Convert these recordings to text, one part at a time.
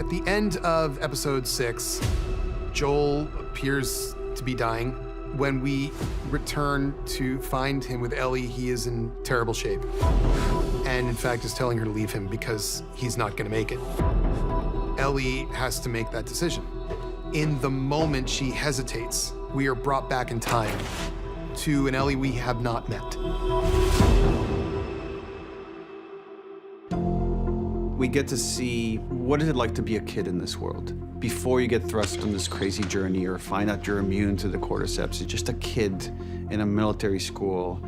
At the end of episode 6, Joel appears to be dying. When we return to find him with Ellie, he is in terrible shape. And in fact is telling her to leave him because he's not gonna make it. Ellie has to make that decision. In the moment she hesitates, we are brought back in time to an Ellie we have not met. We get to see what is it like to be a kid in this world. Before you get thrust on this crazy journey or find out you're immune to the cordyceps, you're just a kid in a military school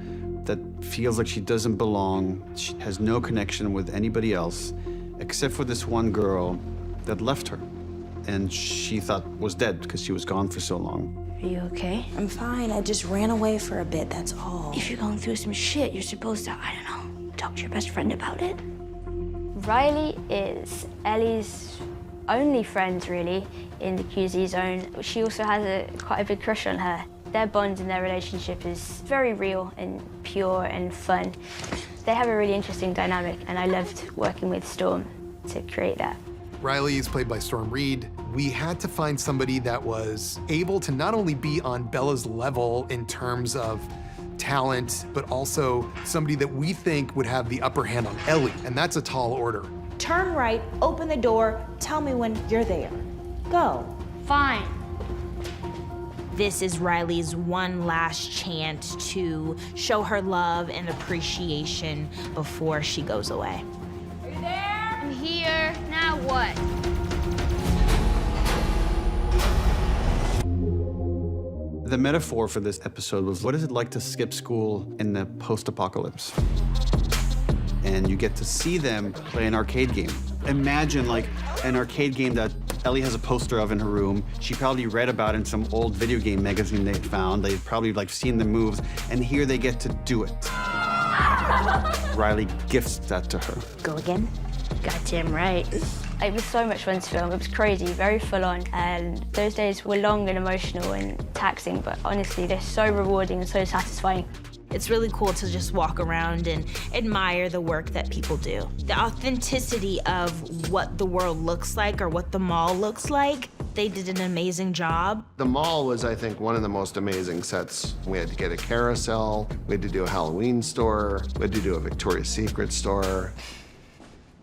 that feels like she doesn't belong. She has no connection with anybody else, except for this one girl that left her. And she thought was dead because she was gone for so long. Are you okay? I'm fine. I just ran away for a bit, that's all. If you're going through some shit, you're supposed to, I don't know, talk to your best friend about it. Riley is Ellie's only friend, really, in the QZ zone. She also has quite a big crush on her. Their bond and their relationship is very real and pure and fun. They have a really interesting dynamic, and I loved working with Storm to create that. Riley is played by Storm Reid. We had to find somebody that was able to not only be on Bella's level in terms of talent, but also somebody that we think would have the upper hand on Ellie, and that's a tall order. Turn right, open the door, tell me when you're there. Go. Fine. This is Riley's one last chance to show her love and appreciation before she goes away. Are you there? I'm here. Now what? The metaphor for this episode was, what is it like to skip school in the post-apocalypse? And you get to see them play an arcade game. Imagine like an arcade game that Ellie has a poster of in her room. She probably read about it in some old video game magazine they found. They'd probably like seen the moves, and here they get to do it. Riley gifts that to her. Go again? Goddamn right. It was so much fun to film. It was crazy, very full on. And those days were long and emotional and taxing, but honestly, they're so rewarding and so satisfying. It's really cool to just walk around and admire the work that people do. The authenticity of what the world looks like or what the mall looks like, they did an amazing job. The mall was, I think, one of the most amazing sets. We had to get a carousel, we had to do a Halloween store, we had to do a Victoria's Secret store.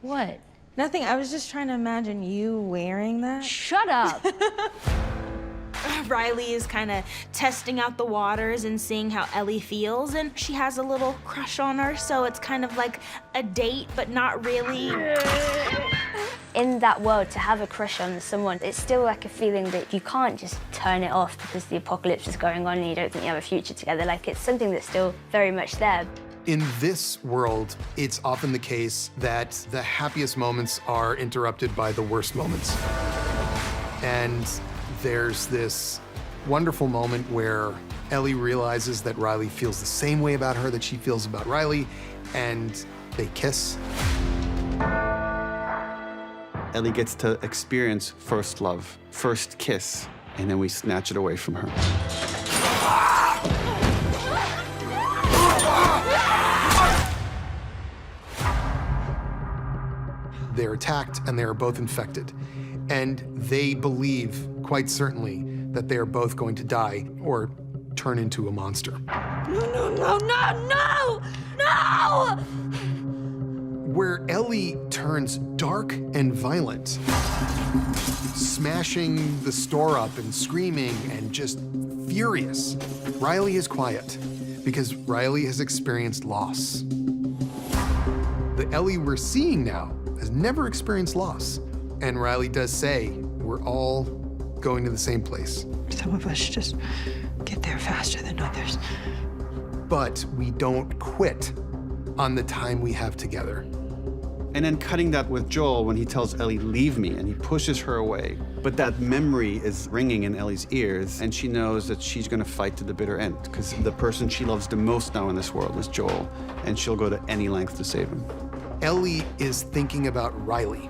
What? Nothing, I was just trying to imagine you wearing that. Shut up. Riley is kind of testing out the waters and seeing how Ellie feels, and she has a little crush on her, so it's kind of like a date, but not really. In that world, to have a crush on someone, it's still like a feeling that you can't just turn it off because the apocalypse is going on and you don't think you have a future together. Like, it's something that's still very much there. In this world, it's often the case that the happiest moments are interrupted by the worst moments. And there's this wonderful moment where Ellie realizes that Riley feels the same way about her that she feels about Riley, and they kiss. Ellie gets to experience first love, first kiss, and then we snatch it away from her. They're attacked and they are both infected. And they believe, quite certainly, that they are both going to die or turn into a monster. No! Where Ellie turns dark and violent, smashing the store up and screaming and just furious, Riley is quiet because Riley has experienced loss. The Ellie we're seeing now has never experienced loss. And Riley does say, we're all going to the same place. Some of us just get there faster than others. But we don't quit on the time we have together. And then cutting that with Joel when he tells Ellie, leave me, and he pushes her away. But that memory is ringing in Ellie's ears, and she knows that she's gonna fight to the bitter end, because the person she loves the most now in this world is Joel, and she'll go to any length to save him. Ellie is thinking about Riley.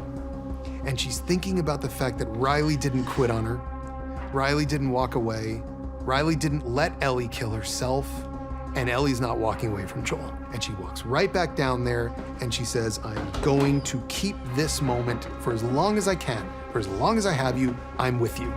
And she's thinking about the fact that Riley didn't quit on her. Riley didn't walk away. Riley didn't let Ellie kill herself. And Ellie's not walking away from Joel. And she walks right back down there and she says, I'm going to keep this moment for as long as I can. For as long as I have you, I'm with you.